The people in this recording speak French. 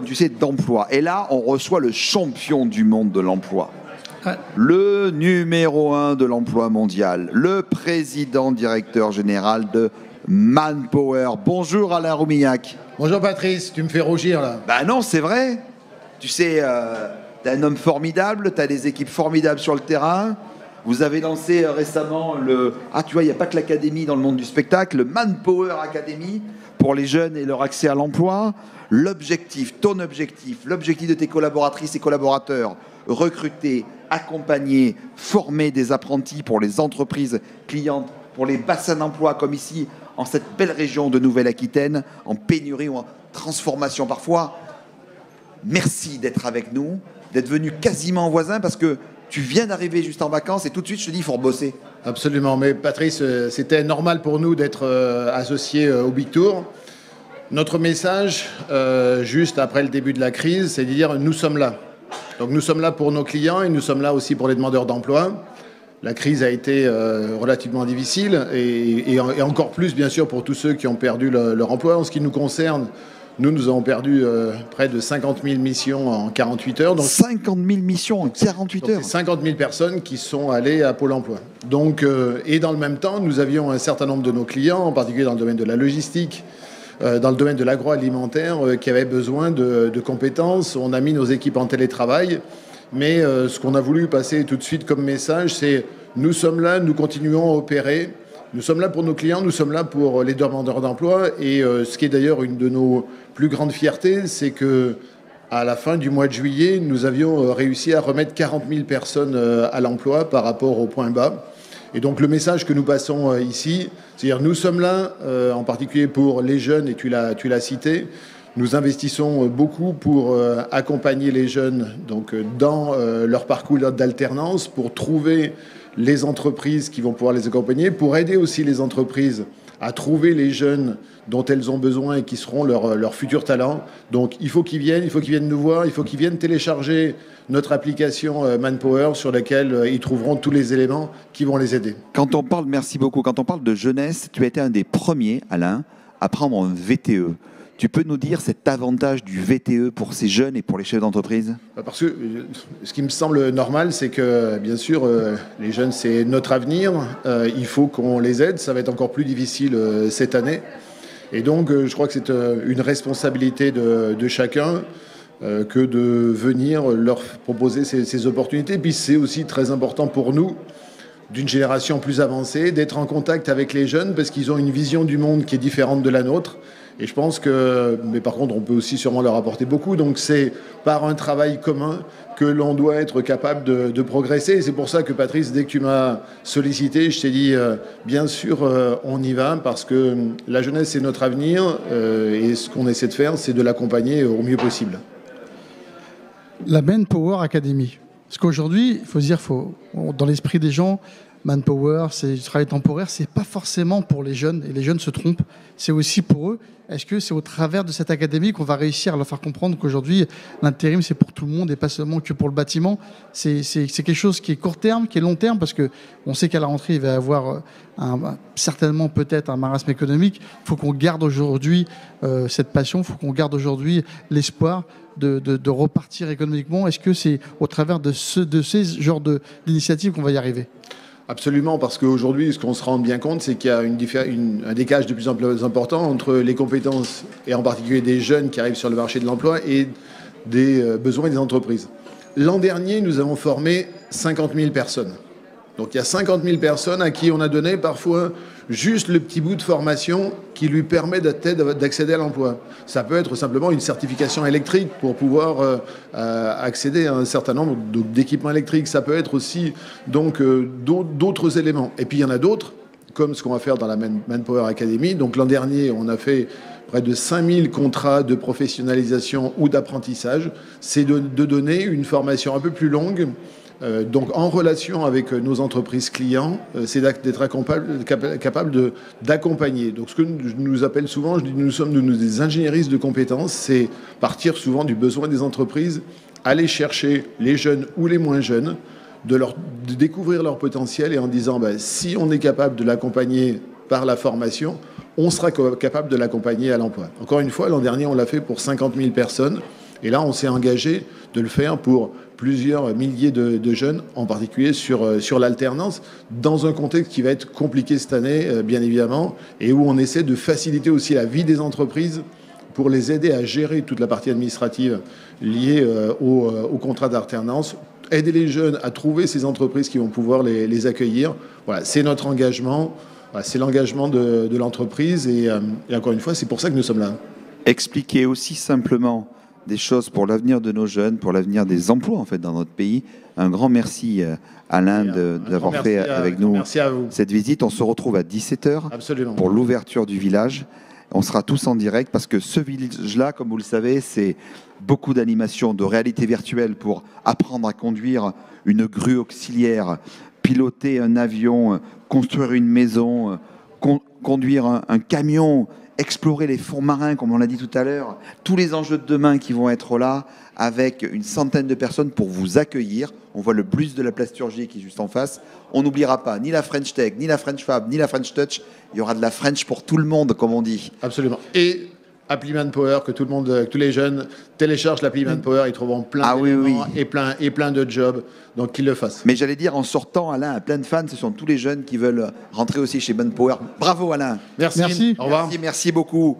comme tu sais, d'emploi. Et là, on reçoit le champion du monde de l'emploi. Ouais. Le numéro 1 de l'emploi mondial, le président directeur général de Manpower. Bonjour Alain Roumignac. Bonjour Patrice, tu me fais rougir là. Bah non, c'est vrai. Tu sais, t'es un homme formidable, t'as des équipes formidables sur le terrain. Vous avez lancé récemment le... Ah, tu vois, il n'y a pas que l'académie dans le monde du spectacle, le Manpower Academy pour les jeunes et leur accès à l'emploi. L'objectif, ton objectif, l'objectif de tes collaboratrices et collaborateurs, recruter, accompagner, former des apprentis pour les entreprises clientes, pour les bassins d'emploi comme ici, en cette belle région de Nouvelle-Aquitaine, en pénurie ou en transformation parfois. Merci d'être avec nous, d'être venu quasiment voisin parce que tu viens d'arriver juste en vacances et tout de suite je te dis il faut rebosser. Absolument, mais Patrice, c'était normal pour nous d'être associés au Big Tour. Notre message, juste après le début de la crise, c'est de dire nous sommes là. Donc nous sommes là pour nos clients et nous sommes là aussi pour les demandeurs d'emploi. La crise a été relativement difficile et encore plus bien sûr pour tous ceux qui ont perdu leur emploi. En ce qui nous concerne, nous avons perdu près de 50 000 missions en 48 heures. Donc, 50 000 missions en 48 heures. C'est 50 000 personnes qui sont allées à Pôle emploi. Donc, et dans le même temps, nous avions un certain nombre de nos clients, en particulier dans le domaine de la logistique, dans le domaine de l'agroalimentaire, qui avaient besoin de compétences. On a mis nos équipes en télétravail. Mais ce qu'on a voulu passer tout de suite comme message, c'est nous sommes là, nous continuons à opérer. Nous sommes là pour nos clients, nous sommes là pour les demandeurs d'emploi. Et ce qui est d'ailleurs une de nos plus grandes fiertés, c'est que à la fin du mois de juillet, nous avions réussi à remettre 40 000 personnes à l'emploi par rapport au point bas. Et donc le message que nous passons ici, c'est-à-dire nous sommes là, en particulier pour les jeunes, et tu l'as cité. Nous investissons beaucoup pour accompagner les jeunes donc, dans leur parcours d'alternance, pour trouver les entreprises qui vont pouvoir les accompagner, pour aider aussi les entreprises à trouver les jeunes dont elles ont besoin et qui seront leurs futurs talents. Donc il faut qu'ils viennent nous voir, il faut qu'ils viennent télécharger notre application Manpower sur laquelle ils trouveront tous les éléments qui vont les aider. Quand on parle, merci beaucoup, quand on parle de jeunesse, tu as été un des premiers, Alain, à prendre un VTE. Tu peux nous dire cet avantage du VTE pour ces jeunes et pour les chefs d'entreprise ? Parce que ce qui me semble normal, c'est que, bien sûr, les jeunes, c'est notre avenir. Il faut qu'on les aide. Ça va être encore plus difficile cette année. Et donc, je crois que c'est une responsabilité de chacun que de venir leur proposer ces opportunités. Puis c'est aussi très important pour nous, d'une génération plus avancée, d'être en contact avec les jeunes parce qu'ils ont une vision du monde qui est différente de la nôtre. Et je pense que, mais par contre, on peut aussi sûrement leur apporter beaucoup. Donc c'est par un travail commun que l'on doit être capable de progresser. Et c'est pour ça que Patrice, dès que tu m'as sollicité, je t'ai dit, bien sûr, on y va, parce que la jeunesse, c'est notre avenir. Et ce qu'on essaie de faire, c'est de l'accompagner au mieux possible. La Manpower Academy. Parce qu'aujourd'hui, il faut se dire, dans l'esprit des gens, Manpower, c'est du travail temporaire, c'est pas forcément pour les jeunes, et les jeunes se trompent, c'est aussi pour eux. Est-ce que c'est au travers de cette académie qu'on va réussir à leur faire comprendre qu'aujourd'hui, l'intérim, c'est pour tout le monde et pas seulement que pour le bâtiment? C'est quelque chose qui est court terme, qui est long terme, parce qu'on sait qu'à la rentrée, il va y avoir certainement peut-être un marasme économique. Il faut qu'on garde aujourd'hui cette passion, il faut qu'on garde aujourd'hui l'espoir de repartir économiquement. Est-ce que c'est au travers de ces genres d'initiatives qu'on va y arriver? Absolument, parce qu'aujourd'hui, ce qu'on se rend bien compte, c'est qu'il y a un décalage de plus en plus important entre les compétences, et en particulier des jeunes qui arrivent sur le marché de l'emploi, et des besoins des entreprises. L'an dernier, nous avons formé 50 000 personnes. Donc il y a 50 000 personnes à qui on a donné parfois juste le petit bout de formation qui lui permet d'accéder à l'emploi. Ça peut être simplement une certification électrique pour pouvoir accéder à un certain nombre d'équipements électriques. Ça peut être aussi donc d'autres éléments. Et puis il y en a d'autres, comme ce qu'on va faire dans la Manpower Academy. Donc l'an dernier, on a fait près de 5000 contrats de professionnalisation ou d'apprentissage. C'est de donner une formation un peu plus longue. Donc en relation avec nos entreprises clients, c'est d'être capable d'accompagner. Donc ce que je nous appelle souvent, je dis nous sommes des ingénieristes de compétences, c'est partir souvent du besoin des entreprises, aller chercher les jeunes ou les moins jeunes, de découvrir leur potentiel et en disant si on est capable de l'accompagner par la formation, on sera capable de l'accompagner à l'emploi. Encore une fois, l'an dernier, on l'a fait pour 50 000 personnes. Et là, on s'est engagé de le faire pour plusieurs milliers de jeunes, en particulier sur l'alternance, dans un contexte qui va être compliqué cette année, bien évidemment, et où on essaie de faciliter aussi la vie des entreprises pour les aider à gérer toute la partie administrative liée au contrat d'alternance, aider les jeunes à trouver ces entreprises qui vont pouvoir les accueillir. Voilà, c'est notre engagement, voilà, c'est l'engagement de l'entreprise, et encore une fois, c'est pour ça que nous sommes là. Expliquer aussi simplement des choses pour l'avenir de nos jeunes, pour l'avenir des emplois en fait dans notre pays. Un grand merci Alain d'avoir fait avec nous cette visite. On se retrouve à 17h pour l'ouverture du village. On sera tous en direct parce que ce village-là, comme vous le savez, c'est beaucoup d'animations, de réalité virtuelle pour apprendre à conduire une grue auxiliaire, piloter un avion, construire une maison, conduire un camion, explorer les fonds marins, comme on l'a dit tout à l'heure, tous les enjeux de demain qui vont être là, avec une centaine de personnes pour vous accueillir. On voit le bus de la plasturgie qui est juste en face. On n'oubliera pas ni la French Tech, ni la French Fab, ni la French Touch. Il y aura de la French pour tout le monde, comme on dit. Absolument. Et appli Manpower, que tout le monde, que tous les jeunes téléchargent l'appli Manpower, ils trouveront plein d'éléments et plein de jobs, donc qu'ils le fassent. Mais j'allais dire, en sortant, Alain a plein de fans, ce sont tous les jeunes qui veulent rentrer aussi chez Manpower. Bravo Alain. Merci. Merci. Au revoir. Merci beaucoup.